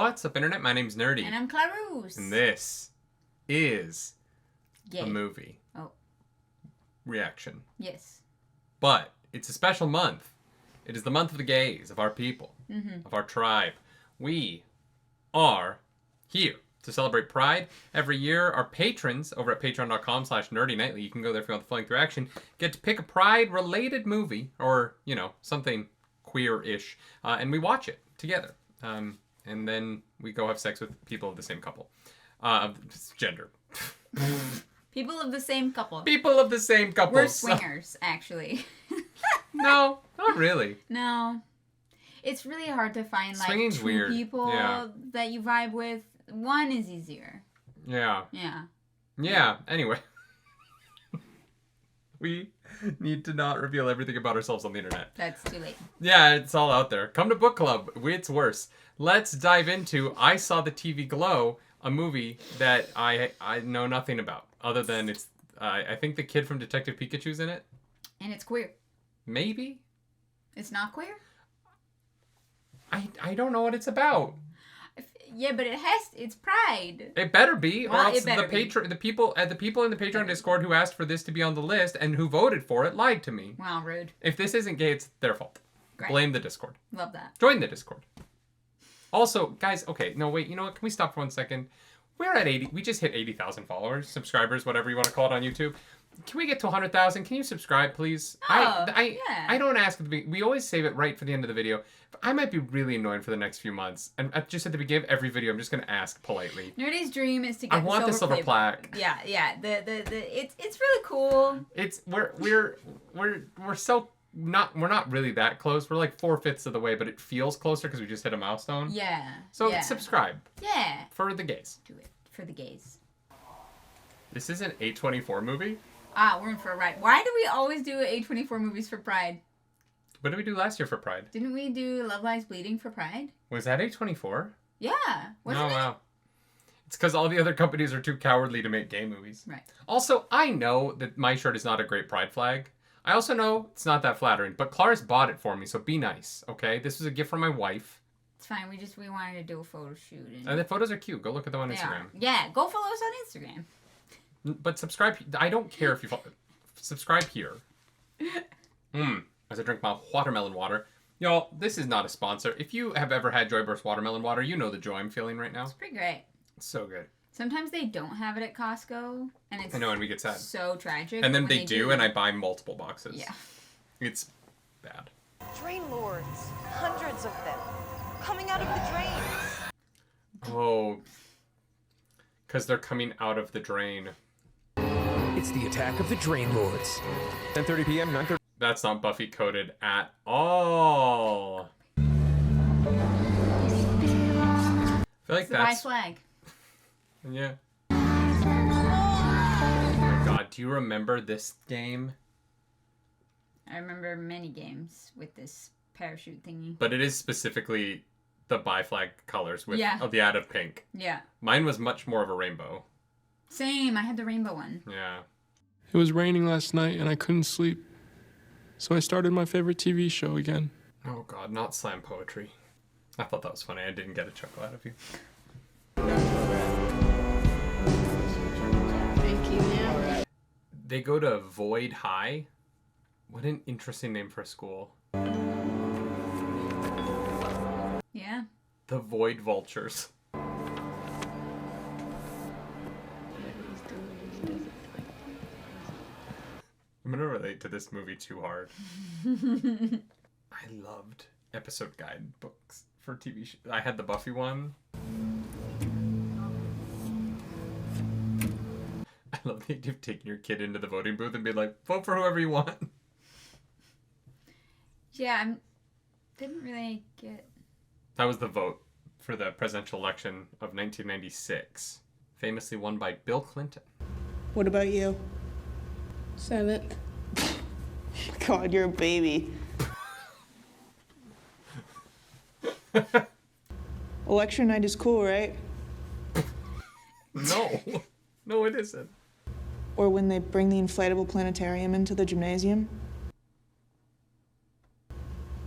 What's up, Internet? My name's Nerdy. And I'm Clarus. And this is a movie. Oh. Reaction. Yes. But it's a special month. It is the month of the gays, of our people, of our tribe. We are here to celebrate Pride. Every year, our patrons over at patron.com/nerdynightly, you can go there if you want the flowing through action, get to pick a Pride-related movie, or, you know, something queer-ish, and we watch it together. And then we go have sex with people of the same couple. Gender. People of the same couple. People of the same couple. We're swingers, actually. No, not really. No. It's really hard to find, like, Swinging's two weird. people that you vibe with. One is easier. Yeah. Yeah. Yeah, anyway. We need to not reveal everything about ourselves on the internet. That's too late. Yeah, it's all out there. Come to book club. It's worse. Let's dive into I Saw the TV Glow, a movie that I know nothing about. Other than it's, I think the kid from Detective Pikachu's in it. And it's queer. Maybe? It's not queer? I don't know what it's about. Yeah, but it's Pride. It better be, Well, or else it better the people in the Patreon Discord who asked for this to be on the list and who voted for it lied to me. Wow, rude. If this isn't gay, it's their fault. Great. Blame the Discord. Love that. Join the Discord. Also, guys, okay, no, wait, you know what? Can we stop for 1 second? We're at 80. We just hit 80,000 followers, subscribers, whatever you want to call it on YouTube. Can we get to 100,000? Can you subscribe, please? Oh, I don't ask at the beginning. We always save it right for the end of the video. I might be really annoying for the next few months. And just at the beginning of every video, I'm just going to ask politely. Nerdy's dream is to get the silver plaque. Yeah. It's really cool. It's we're so we're not really that close. We're like 4/5 of the way, but it feels closer because we just hit a milestone. Yeah. So subscribe. Yeah. For the gays. Do it for the gays. This is an A24 movie? Ah, we're in for a ride. Why do we always do A24 movies for Pride? What did we do last year for Pride? Didn't we do Love Lies Bleeding for Pride? Was that A24? Yeah. Wasn't it? Wow. It's because all the other companies are too cowardly to make gay movies. Right. Also, I know that my shirt is not a great Pride flag. I also know it's not that flattering, but Clara's bought it for me, so be nice, okay? This was a gift from my wife. It's fine. We wanted to do a photo shoot. And the photos are cute. Go look at them on Instagram. Yeah, go follow us on Instagram. But subscribe. I don't care if you subscribe here. As I drink my watermelon water. Y'all, this is not a sponsor. If you have ever had Joyburst watermelon water, you know the joy I'm feeling right now. It's pretty great. It's so good. Sometimes they don't have it at Costco, and it's I know, and we get sad. So tragic. And then they do, and I buy multiple boxes. Yeah. It's bad. Drain lords, hundreds of them, coming out of the drains. Oh, because they're coming out of the drain. It's the attack of the Drain Lords. 10:30 p.m., 9:30. That's not Buffy coded at all. I feel like it's the white flag. Yeah. Oh my god, do you remember this game? I remember many games with this parachute thingy. But it is specifically the bi flag colors with the add of pink. Yeah. Mine was much more of a rainbow. Same, I had the rainbow one. Yeah. It was raining last night and I couldn't sleep. So I started my favorite TV show again. Oh god, not slam poetry. I thought that was funny. I didn't get a chuckle out of you. Thank you, now. They go to Void High. What an interesting name for a school. Yeah. The Void Vultures. I'm gonna relate to this movie too hard. I loved episode guide books for TV shows. I had the Buffy one. I love the idea of taking your kid into the voting booth and being like, vote for whoever you want. Yeah, didn't really get... That was the vote for the presidential election of 1996. Famously won by Bill Clinton. What about you? 7th. God, you're a baby. Election night is cool, right? No. No, it isn't. Or when they bring the inflatable planetarium into the gymnasium.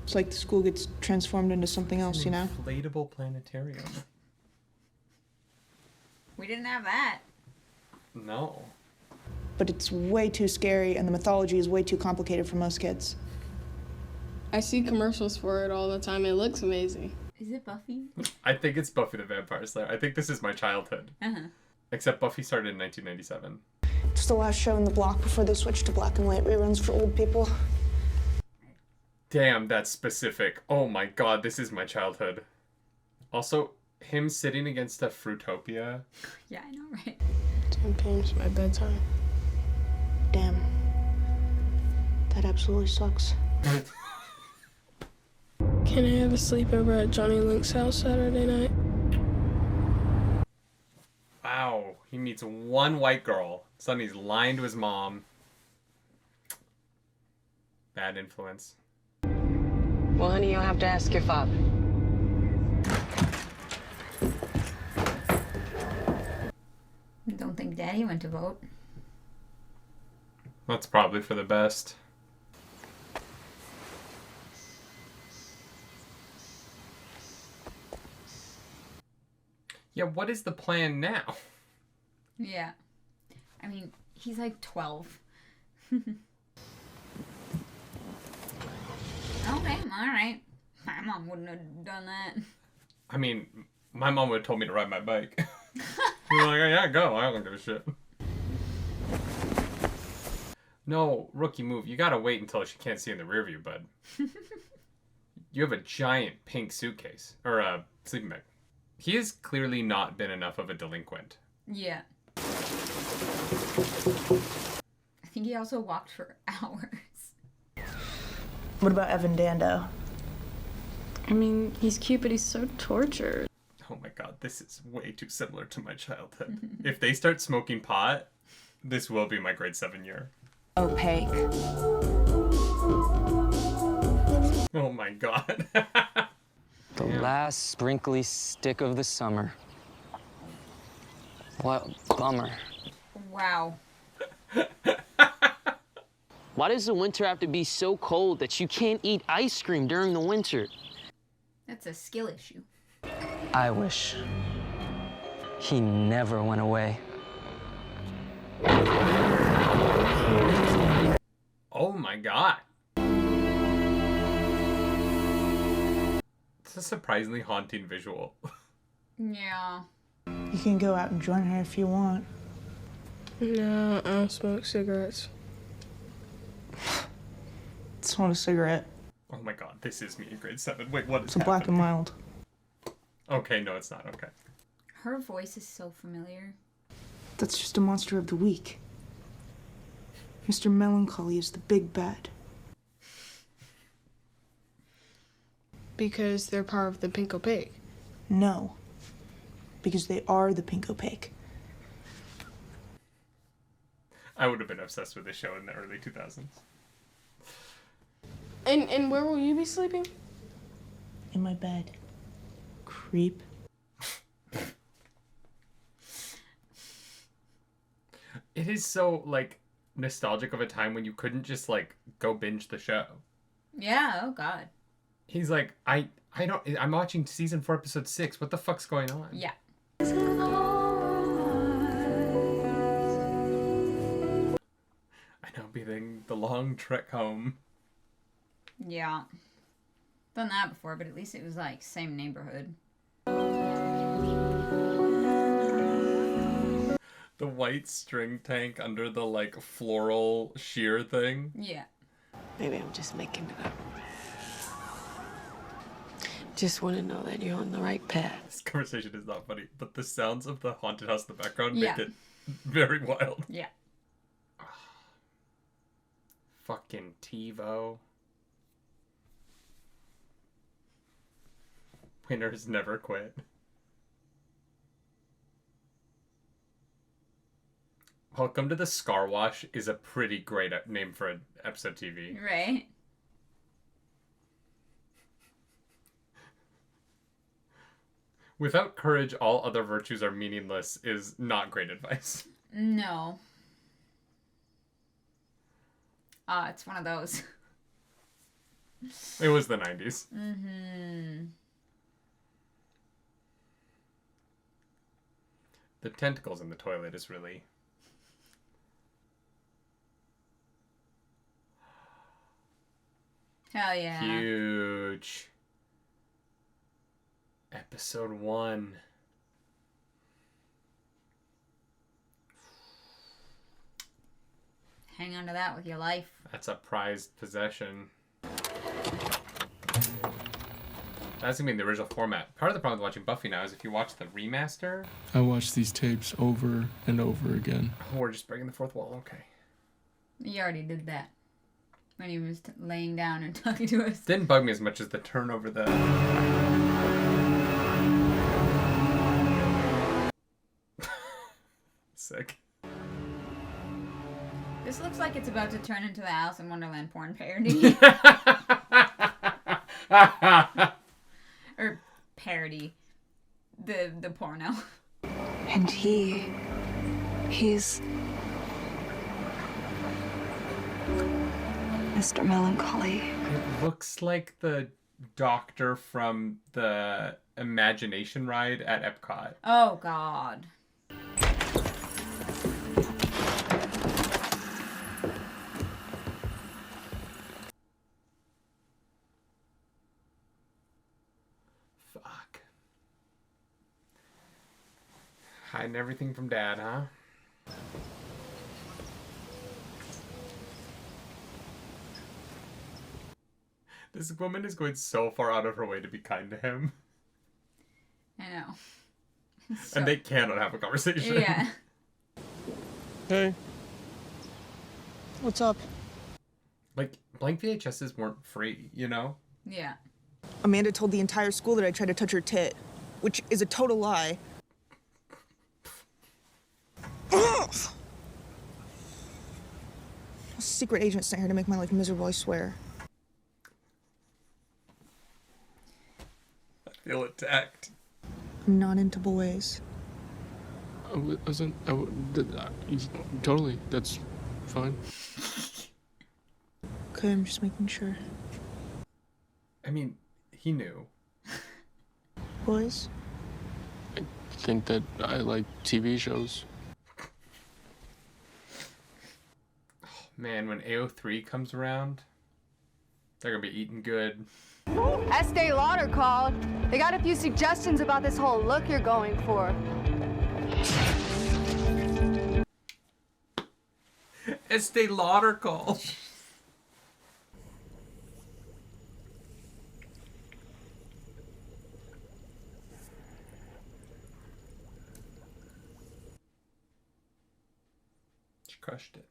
It's like the school gets transformed into something else, you know? Inflatable planetarium. We didn't have that. No. But it's way too scary, and the mythology is way too complicated for most kids. I see commercials for it all the time. It looks amazing. Is it Buffy? I think it's Buffy the Vampire Slayer. I think this is my childhood. Uh-huh. Except Buffy started in 1997. It's the last show in the block before they switched to black and white reruns for old people. Damn, that's specific. Oh my god, this is my childhood. Also, him sitting against a Fruitopia. Yeah, I know, right? 10 p.m. is my bedtime. Damn. That absolutely sucks. Can I have a sleepover at Johnny Link's house Saturday night? Wow, he meets one white girl. Suddenly he's lying to his mom. Bad influence. Well, honey, you'll have to ask your father. Don't think Daddy went to vote. That's probably for the best. Yeah, what is the plan now? Yeah. I mean, he's like 12. Okay, alright. My mom wouldn't have done that. I mean, my mom would have told me to ride my bike. You're like, oh, yeah, go. I don't give a shit. No, rookie move. You gotta wait until she can't see in the rearview, bud. You have a giant pink suitcase. Or a sleeping bag. He has clearly not been enough of a delinquent. Yeah. I think he also walked for hours. What about Evan Dando? I mean, he's cute, but he's so tortured. Oh my god, this is way too similar to my childhood. If they start smoking pot, this will be my grade 7 year. Opaque. Oh my god. The last sprinkly stick of the summer. What a bummer. Wow. Why does the winter have to be so cold that you can't eat ice cream during the winter? That's a skill issue. I wish he never went away. Oh my god. It's a surprisingly haunting visual. Yeah. You can go out and join her if you want. No, I don't smoke cigarettes. It's not a cigarette. Oh my god, this is me in grade 7. Wait, what is It's a black and happening? mild. Okay, no, it's not. Okay. Her voice is so familiar. That's just a monster of the week. Mr. Melancholy is the big bad. Because they're part of the Pink Opaque. No. Because they are the pink opaque. I would have been obsessed with this show in the early 2000s. And where will you be sleeping? In my bed. Creep. It is so, like, nostalgic of a time when you couldn't just, like, go binge the show. Yeah, oh god. He's like, I'm watching season 4, episode 6. What the fuck's going on? Yeah. I know, being the long trek home. Yeah. Done that before, but at least it was like same neighborhood. The white string tank under the, like, floral sheer thing. Yeah. Maybe I'm just making it up. Just want to know that you're on the right path. This conversation is not funny, but the sounds of the haunted house in the background Yeah. make it very wild. Yeah. Fucking TiVo. Winners never quit. Welcome to the Scar Wash is a pretty great name for an episode TV. Right. Without courage, all other virtues are meaningless is not great advice. No. It's one of those. It was the 90s. Mm-hmm. The tentacles in the toilet is really... Hell yeah. huge. Episode 1. Hang on to that with your life. That's a prized possession. That's gonna be in the original format. Part of the problem with watching Buffy now is if you watch the remaster... I watch these tapes over and over again. Oh, we're just breaking the fourth wall, okay. You already did that. When he was laying down and talking to us. Didn't bug me as much as the turn over the... Sick. This looks like it's about to turn into the Alice in Wonderland porn parody. Or parody. The porno. And he's Mr. Melancholy. It looks like the doctor from the Imagination ride at Epcot. Oh, God. Fuck. Hiding everything from Dad, huh? This woman is going so far out of her way to be kind to him. I know. And they cannot have a conversation. Yeah. Hey. What's up? Like, blank VHSs weren't free, you know? Yeah. Amanda told the entire school that I tried to touch her tit, which is a total lie. A secret agent sent her to make my life miserable, I swear. I feel attacked. I'm not into boys. Totally, that's fine. Okay, I'm just making sure. I mean, he knew. Boys? I think that I like TV shows. Man, when AO3 comes around, they're gonna be eating good. Estee Lauder called. They got a few suggestions about this whole look you're going for. Estee Lauder called. She crushed it.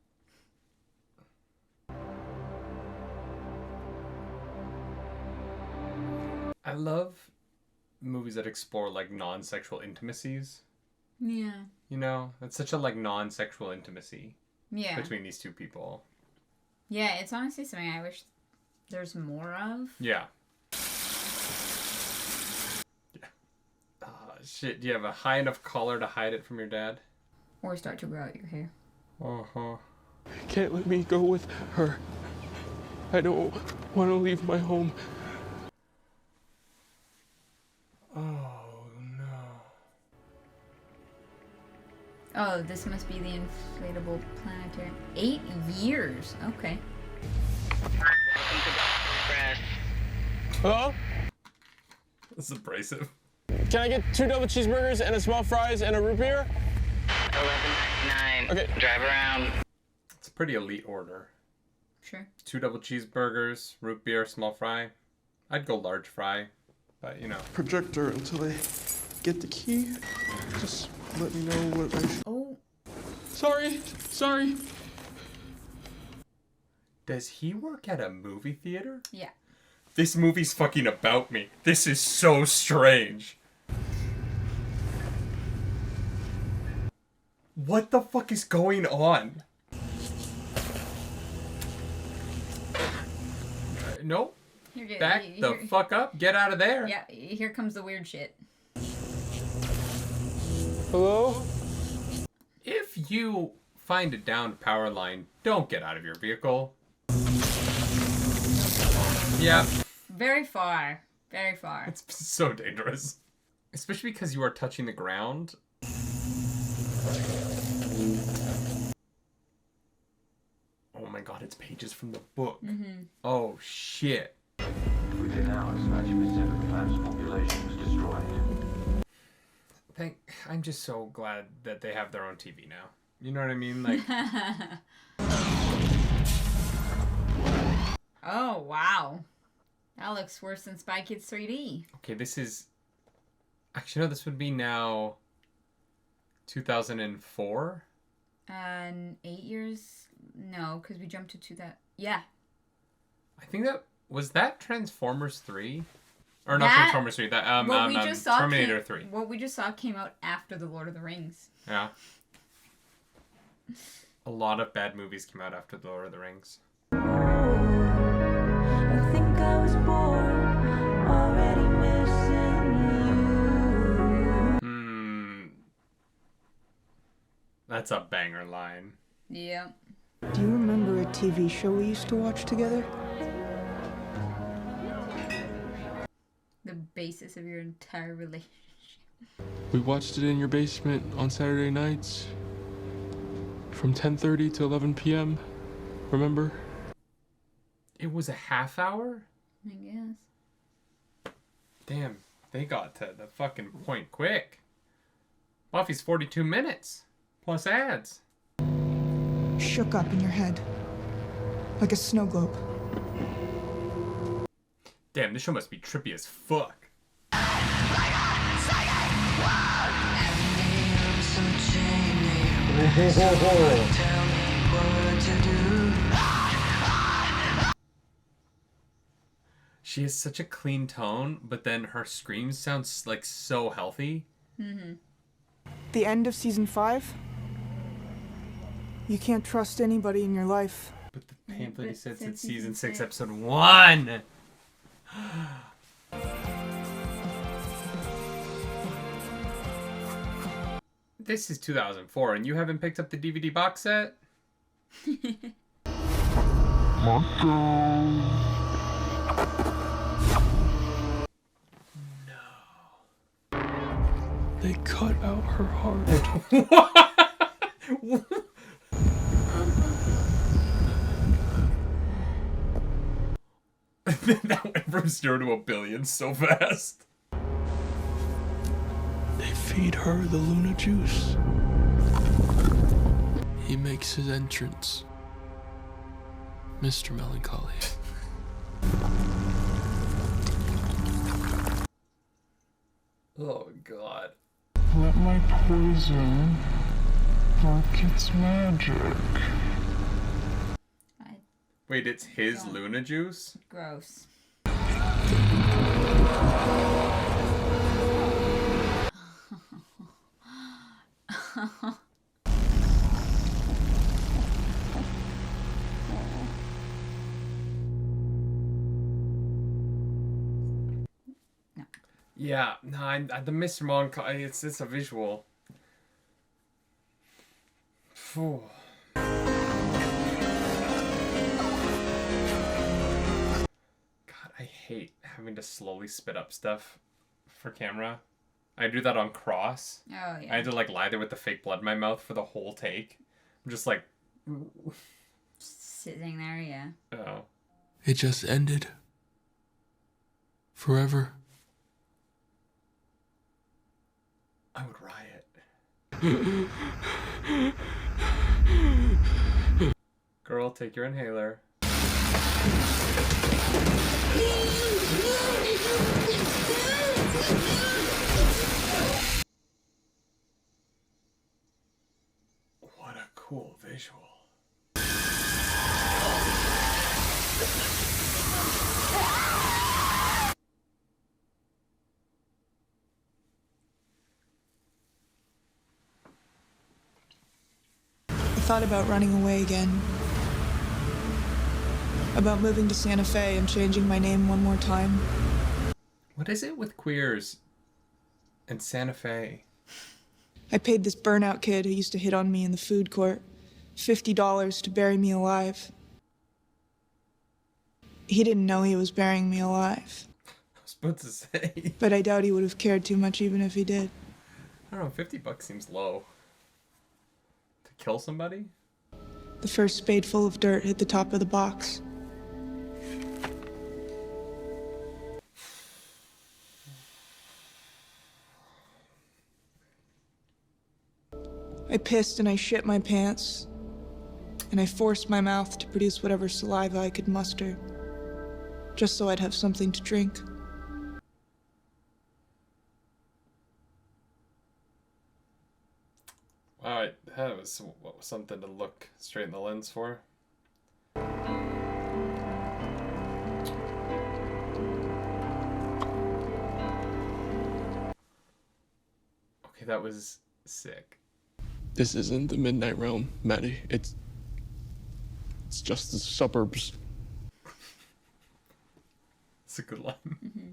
I love movies that explore like non-sexual intimacies. Yeah. You know, it's such a like non-sexual intimacy Yeah. between these two people. Yeah, it's honestly something I wish there's more of. Yeah. Yeah. Shit, do you have a high enough collar to hide it from your dad? Or start to grow out your hair. Uh-huh. Can't let me go with her. I don't want to leave my home. Oh, no. Oh, this must be the inflatable planetarium. 8 years. Okay. Hello? That's abrasive. Can I get 2 double cheeseburgers and a small fries and a root beer? 11.99. Okay. Drive around. It's a pretty elite order. Sure. 2 double cheeseburgers, root beer, small fry. I'd go large fry, but you know. Projector until I get the key. Just let me know what I should. Oh. Sorry. Does he work at a movie theater? Yeah. This movie's fucking about me. This is so strange. What the fuck is going on? Nope. Back the fuck up. Get out of there. Yeah, here comes the weird shit. Hello? If you find a downed power line, don't get out of your vehicle. Yeah. Very far. Very far. It's so dangerous. Especially because you are touching the ground. Oh my god, it's pages from the book. Oh shit. Within hours, 90% of the planet's population was destroyed. I'm just so glad that they have their own TV now. You know what I mean? Like. Oh wow, that looks worse than Spy Kids 3D. Okay, this is. Actually, no. This would be now. 2004. 8 years. No, because we jumped to 2000. Yeah. I think that was that Transformers 3, or not Transformers 3. That what we just saw Terminator 3. What we just saw came out after the Lord of the Rings. Yeah. A lot of bad movies came out after the Lord of the Rings. I think I was born already missing you. That's a banger line. Yeah. Do you remember a TV show we used to watch together? The basis of your entire relationship. We watched it in your basement on Saturday nights from 10:30 to 11 p.m. Remember? It was a half hour? I guess. Damn, they got to the fucking point quick. Buffy's 42 minutes. Plus ads. Shook up in your head. Like a snow globe. Damn, this show must be trippy as fuck. She has such a clean tone, but then her screams sound like so healthy. The end of season 5? You can't trust anybody in your life. But the pamphlet says it's season 6, episode 1. This is 2004, and you haven't picked up the DVD box set? They cut out her heart. That went from 0 to 1 billion so fast. They feed her the Luna juice. He makes his entrance. Mr. Melancholy. Oh god. Let my poison work its magic. Wait, it's his Luna juice? Gross. Yeah, no, the Mr. Melancholy, it's a visual. Phew. I hate having to slowly spit up stuff for camera. I do that on Cross. Oh, yeah. I had to lie there with the fake blood in my mouth for the whole take. I'm just like... Just sitting there, yeah. Oh. It just ended. Forever. I would riot. Girl, take your inhaler. What a cool visual. I thought about running away again. About moving to Santa Fe and changing my name one more time. What is it with queers and Santa Fe? I paid this burnout kid who used to hit on me in the food court $50 to bury me alive. He didn't know he was burying me alive. I was about to say. But I doubt he would have cared too much even if he did. I don't know, $50 seems low. kill somebody? The first spadeful of dirt hit the top of the box. I pissed and I shit my pants, and I forced my mouth to produce whatever saliva I could muster, just so I'd have something to drink. Alright, that was something to look straight in the lens for. Okay, that was sick. This isn't the Midnight Realm, Maddie. It's just the suburbs. It's a good line. Mm-hmm.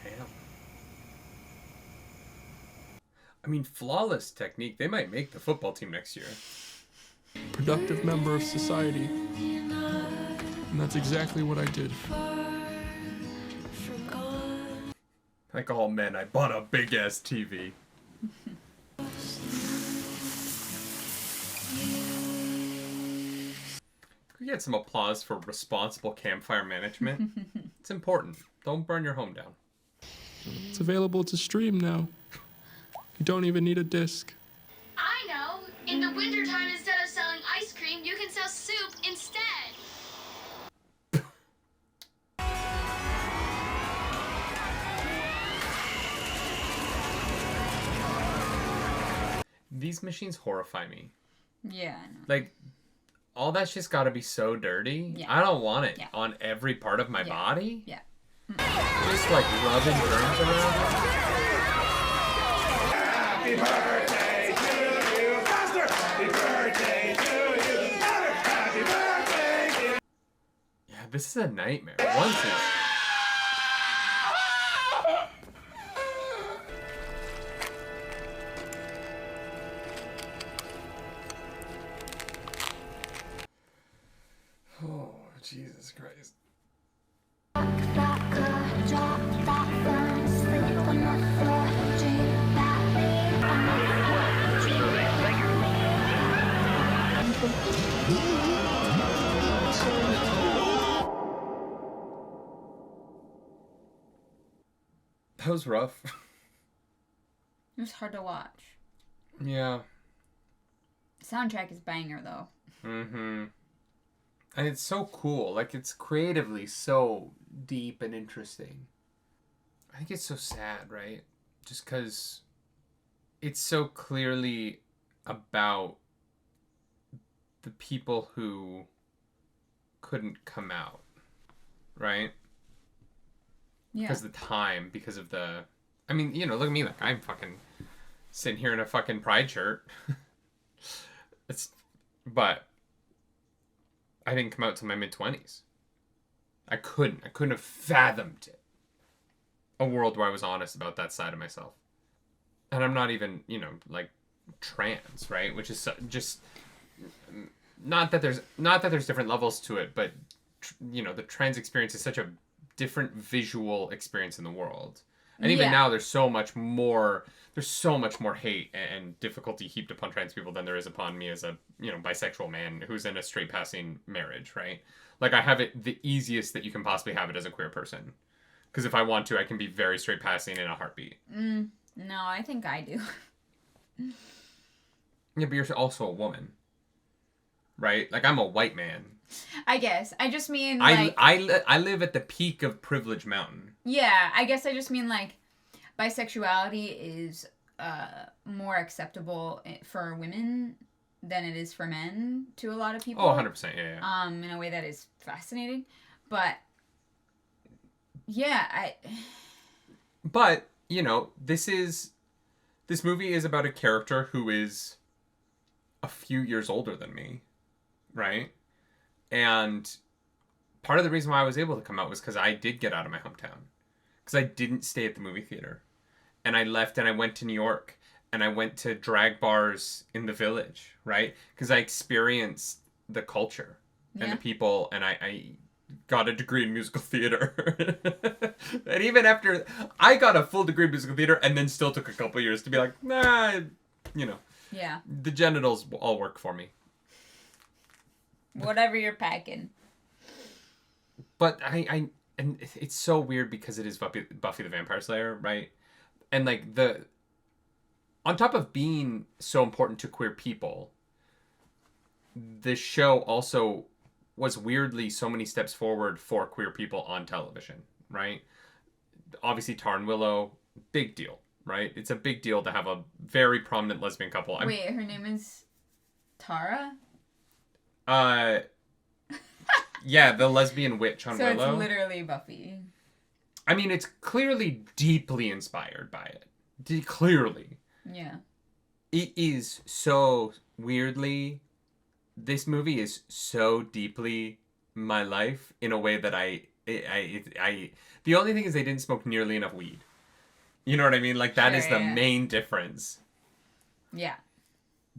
Damn. I mean, flawless technique. They might make the football team next year. Productive member of society. And that's exactly what I did. Like all men, I bought a big ass TV. Can we get some applause for responsible campfire management? It's important. Don't burn your home down. It's available to stream now. You don't even need a disc. I know! In the wintertime, instead of selling ice cream, you can sell soup instead! These machines horrify me. Yeah, I know. Like, all that shit's gotta be so dirty. Yeah. I don't want it Yeah. on every part of my body. Yeah. Just like rubbing germs around. Happy birthday to you, faster! Happy birthday to you, better! Happy birthday to you. Yeah, this is a nightmare. Once it's... Oh, Jesus Christ. That was rough. It was hard to watch. Yeah. Soundtrack is banger though. Mm-hmm. And it's so cool. Like, it's creatively so deep and interesting. I think it's so sad, right? Just because it's so clearly about the people who couldn't come out, right? Yeah. Because of the time, because of the... I mean, you know, look at me. Like, I'm fucking sitting here in a fucking pride shirt. But I didn't come out till my mid-20s. I couldn't have fathomed it. A world where I was honest about that side of myself. And I'm not even, you know, like, trans, right? Which is just... Not that there's different levels to it, but, you know, the trans experience is such a different visual experience in the world. And even now, there's so much more hate and difficulty heaped upon trans people than there is upon me as a, you know, bisexual man who's in a straight passing marriage, right? Like, I have it the easiest that you can possibly have it as a queer person. Because if I want to, I can be very straight passing in a heartbeat. No, I think I do. Yeah, but you're also a woman. Right? Like, I'm a white man. I guess. I just mean, like... I live at the peak of Privilege Mountain. Yeah, I guess I just mean, like, bisexuality is more acceptable for women than it is for men to a lot of people. Oh, 100%, yeah. In a way that is fascinating. But, yeah, But, you know, this movie is about a character who is a few years older than me, right? And part of the reason why I was able to come out was because I did get out of my hometown. Because I didn't stay at the movie theater. And I left and I went to New York. And I went to drag bars in the Village, right? Because I experienced the culture and the people. And I got a degree in musical theater. And even after I got a full degree in musical theater and then still took a couple years to be like, nah, you know. Yeah. The genitals all work for me. Whatever you're packing. But and it's so weird because it is Buffy the Vampire Slayer, right? And like on top of being so important to queer people, the show also was weirdly so many steps forward for queer people on television, right? Obviously, Tar and Willow, big deal, right? It's a big deal to have a very prominent lesbian couple. Wait, her name is Tara? Yeah, the lesbian witch on Willow. So it's literally Buffy. I mean, it's clearly deeply inspired by it. Clearly. Yeah. It is so weirdly... This movie is so deeply my life in a way that I the only thing is they didn't smoke nearly enough weed. You know what I mean? Like, that is the main difference. Yeah.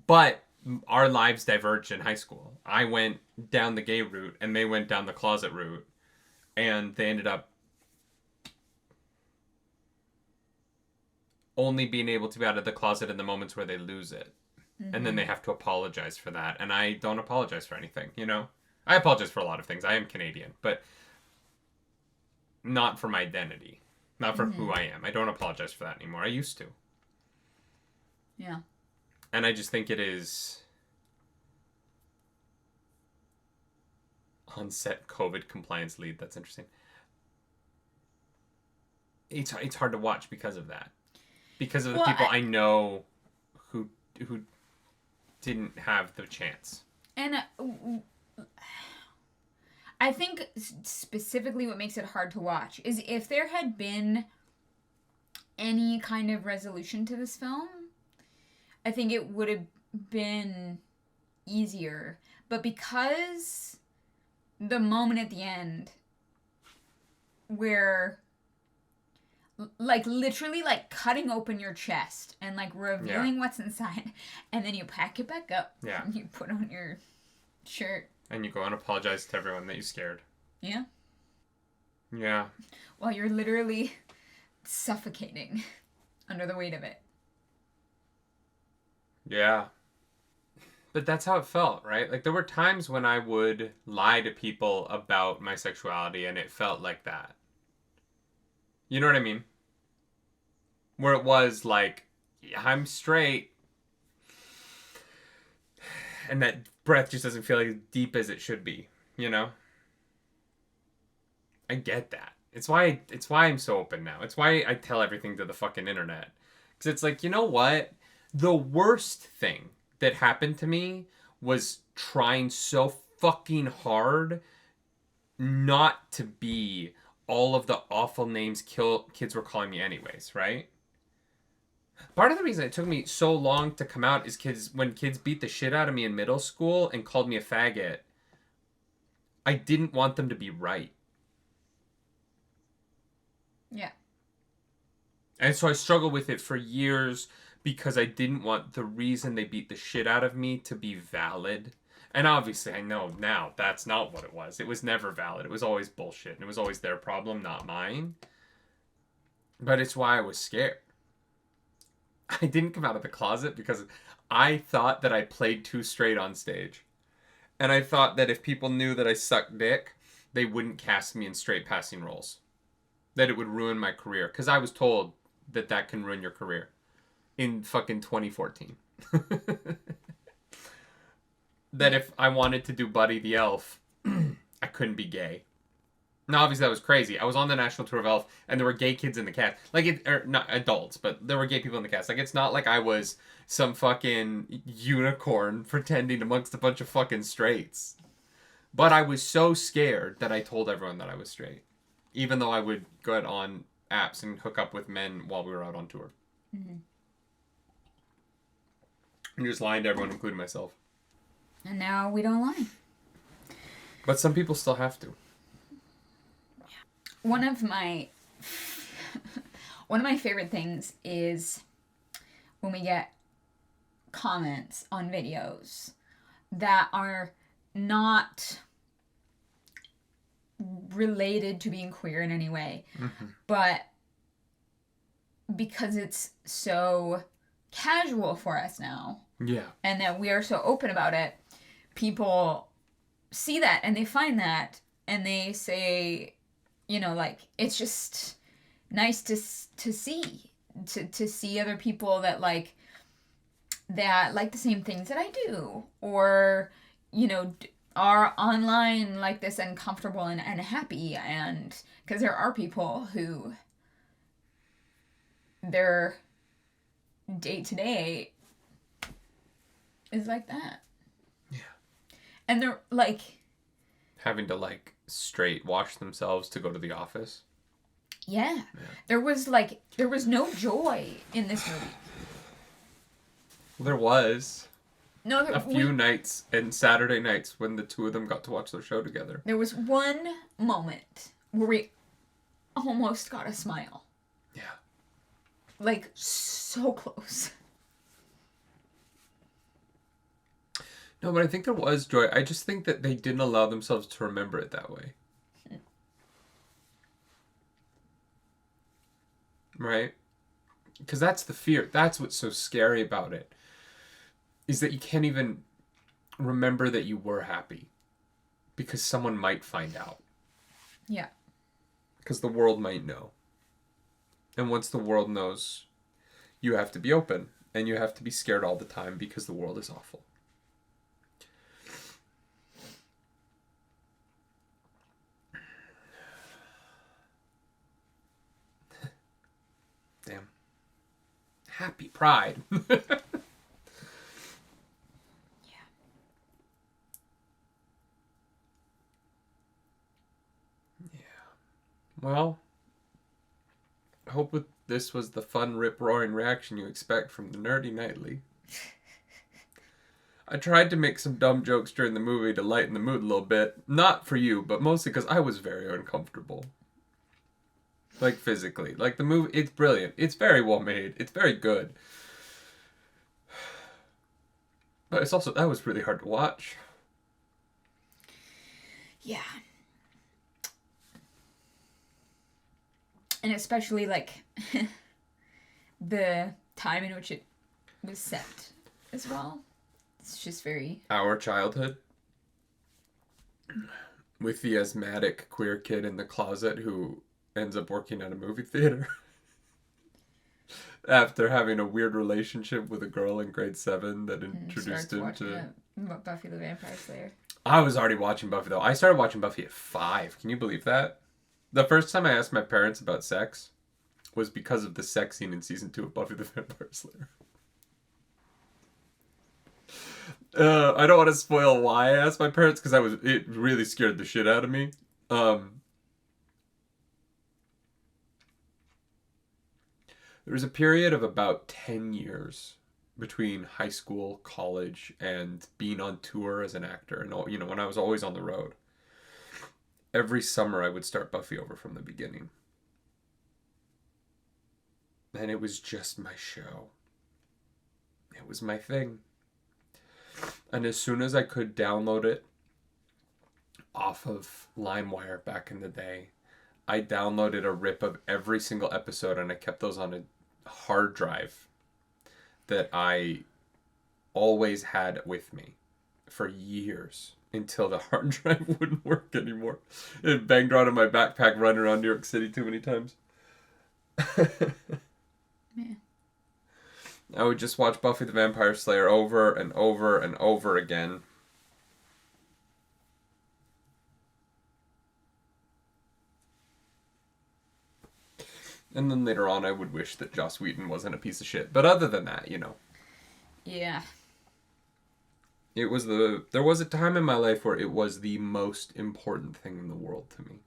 But our lives diverged in high school. I went down the gay route and they went down the closet route. And they ended up only being able to be out of the closet in the moments where they lose it. Mm-hmm. And then they have to apologize for that. And I don't apologize for anything, you know? I apologize for a lot of things. I am Canadian, but not for my identity. Not for who I am. I don't apologize for that anymore. I used to. Yeah. And I just think it is on-set COVID compliance lead. That's interesting. It's hard to watch because of that. Because of the people I know who didn't have the chance. And I think specifically what makes it hard to watch is if there had been any kind of resolution to this film, I think it would have been easier. But because the moment at the end where like literally like cutting open your chest and like revealing what's inside, and then you pack it back up and you put on your shirt and you go and apologize to everyone that you scared. Yeah while you're literally suffocating under the weight of it. But that's how it felt, right? Like, there were times when I would lie to people about my sexuality and it felt like that. You know what I mean? Where it was like, yeah, I'm straight. And that breath just doesn't feel as deep as it should be, you know? I get that. It's why I'm so open now. It's why I tell everything to the fucking internet. Because it's like, you know what? The worst thing that happened to me was trying so fucking hard not to be all of the awful names kids were calling me anyways, right? Part of the reason it took me so long to come out is when kids beat the shit out of me in middle school and called me a faggot, I didn't want them to be right. Yeah. And so I struggled with it for years because I didn't want the reason they beat the shit out of me to be valid. And obviously I know now that's not what it was. It was never valid. It was always bullshit. And it was always their problem, not mine. But it's why I was scared. I didn't come out of the closet because I thought that I played too straight on stage. And I thought that if people knew that I sucked dick, they wouldn't cast me in straight passing roles. That it would ruin my career. Because I was told that can ruin your career. In fucking 2014. That if I wanted to do Buddy the Elf, I couldn't be gay. Now, obviously, that was crazy. I was on the national tour of Elf, and there were gay kids in the cast. Not adults, but there were gay people in the cast. Like, it's not like I was some fucking unicorn pretending amongst a bunch of fucking straights. But I was so scared that I told everyone that I was straight. Even though I would go out on apps and hook up with men while we were out on tour. Mm-hmm. I'm just lying to everyone, including myself. And now we don't lie. But some people still have to. One of my favorite things is when we get comments on videos that are not related to being queer in any way. Mm-hmm. But because it's so casual for us now, yeah, and that we are so open about it, people see that and they find that and they say, you know, like, it's just nice to see other people that like the same things that I do, or, you know, are online like this and comfortable and happy. And because there are people who their day-to-day is like that. Yeah. And they're like having to like straight wash themselves to go to the office. Yeah. There was no joy in this movie. Well, there was. No, a few nights and Saturday nights when the two of them got to watch their show together. There was one moment where we almost got a smile. Yeah. Like, so close. No, but I think there was joy. I just think that they didn't allow themselves to remember it that way. Right? Because that's the fear. That's what's so scary about it. Is that you can't even remember that you were happy. Because someone might find out. Yeah. Because the world might know. And once the world knows, you have to be open. And you have to be scared all the time because the world is awful. Damn. Happy Pride. Yeah. Well, I hope this was the fun, rip-roaring reaction you expect from the Nerdy Nightly. I tried to make some dumb jokes during the movie to lighten the mood a little bit. Not for you, but mostly because I was very uncomfortable. Like, physically. Like, the movie, it's brilliant. It's very well made. It's very good. But it's also, that was really hard to watch. Yeah. And especially, like, the time in which it was set as well. It's just very... Our childhood. With the asthmatic queer kid in the closet who ends up working at a movie theater. After having a weird relationship with a girl in grade 7 that introduced him to... Buffy the Vampire Slayer. I was already watching Buffy, though. I started watching Buffy at 5. Can you believe that? The first time I asked my parents about sex was because of the sex scene in season 2 of Buffy the Vampire Slayer. I don't want to spoil why I asked my parents, because it really scared the shit out of me. There was a period of about 10 years between high school, college, and being on tour as an actor. And, you know, when I was always on the road. Every summer I would start Buffy over from the beginning. And it was just my show. It was my thing. And as soon as I could download it off of LimeWire back in the day, I downloaded a rip of every single episode and I kept those on a hard drive that I always had with me for years. Until the hard drive wouldn't work anymore. It banged around in my backpack running around New York City too many times. Yeah. I would just watch Buffy the Vampire Slayer over and over and over again. And then later on I would wish that Joss Whedon wasn't a piece of shit. But other than that, you know. Yeah. There was a time in my life where it was the most important thing in the world to me.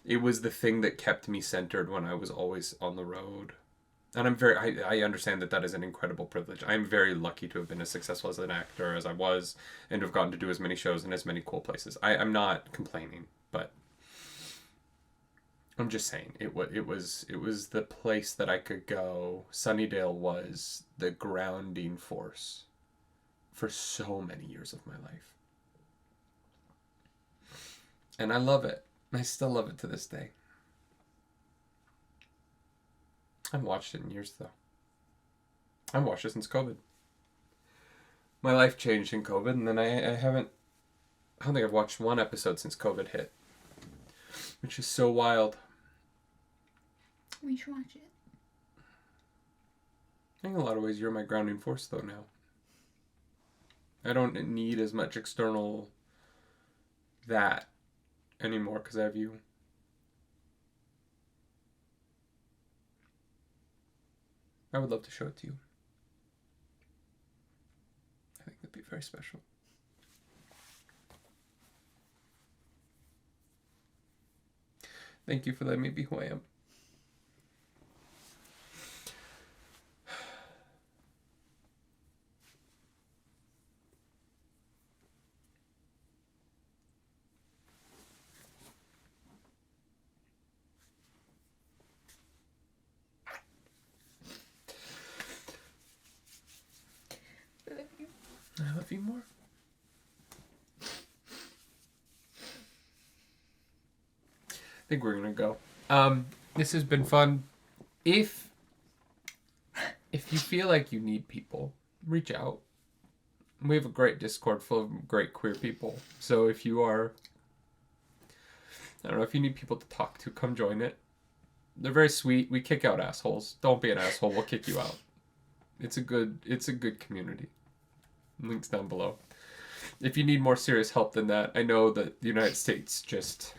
It was the thing that kept me centered when I was always on the road. And I understand that is an incredible privilege. I'm very lucky to have been as successful as an actor as I was and to have gotten to do as many shows in as many cool places. I'm not complaining, but I'm just saying it was the place that I could go. Sunnydale was the grounding force for so many years of my life. And I love it. I still love it to this day. I haven't watched it in years, though. I haven't watched it since COVID. My life changed in COVID, and then I don't think I've watched one episode since COVID hit. Which is so wild. We should watch it. I think in a lot of ways you're my grounding force, though, now. I don't need as much external that anymore because I have you. I would love to show it to you. I think that'd be very special. Thank you for letting me be who I am. I love you more. I think we're gonna go. This has been fun. If you feel like you need people, reach out. We have a great Discord full of great queer people. So if you are, I don't know, if you need people to talk to, come join it. They're very sweet. We kick out assholes. Don't be an asshole. We'll kick you out. It's a good community. Links down below. If you need more serious help than that, I know that the United States just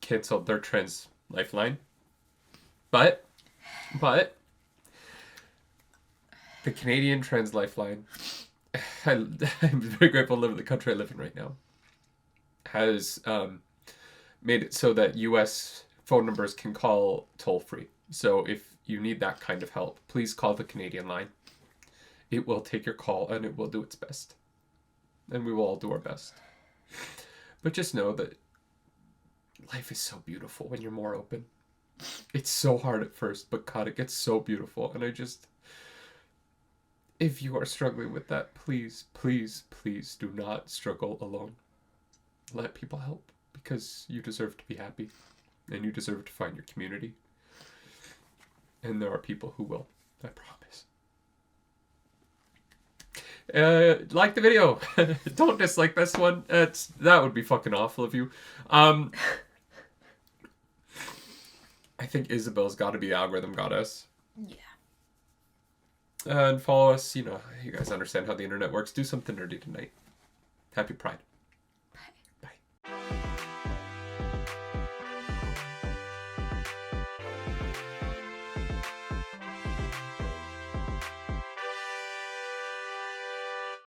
canceled their trans lifeline. But the Canadian trans lifeline, I'm very grateful to live in the country I live in right now, has made it so that U.S. phone numbers can call toll-free. So if you need that kind of help, please call the Canadian line. It will take your call and it will do its best. And we will all do our best. But just know that life is so beautiful when you're more open. It's so hard at first, but God, it gets so beautiful. And if you are struggling with that, please, please, please do not struggle alone. Let people help, because you deserve to be happy. And you deserve to find your community. And there are people who will, I promise. Like the video. Don't dislike this one. That would be fucking awful of you. I think Isabel's got to be the algorithm goddess. Yeah. And follow us. You know, you guys understand how the internet works. Do something nerdy tonight. Happy Pride.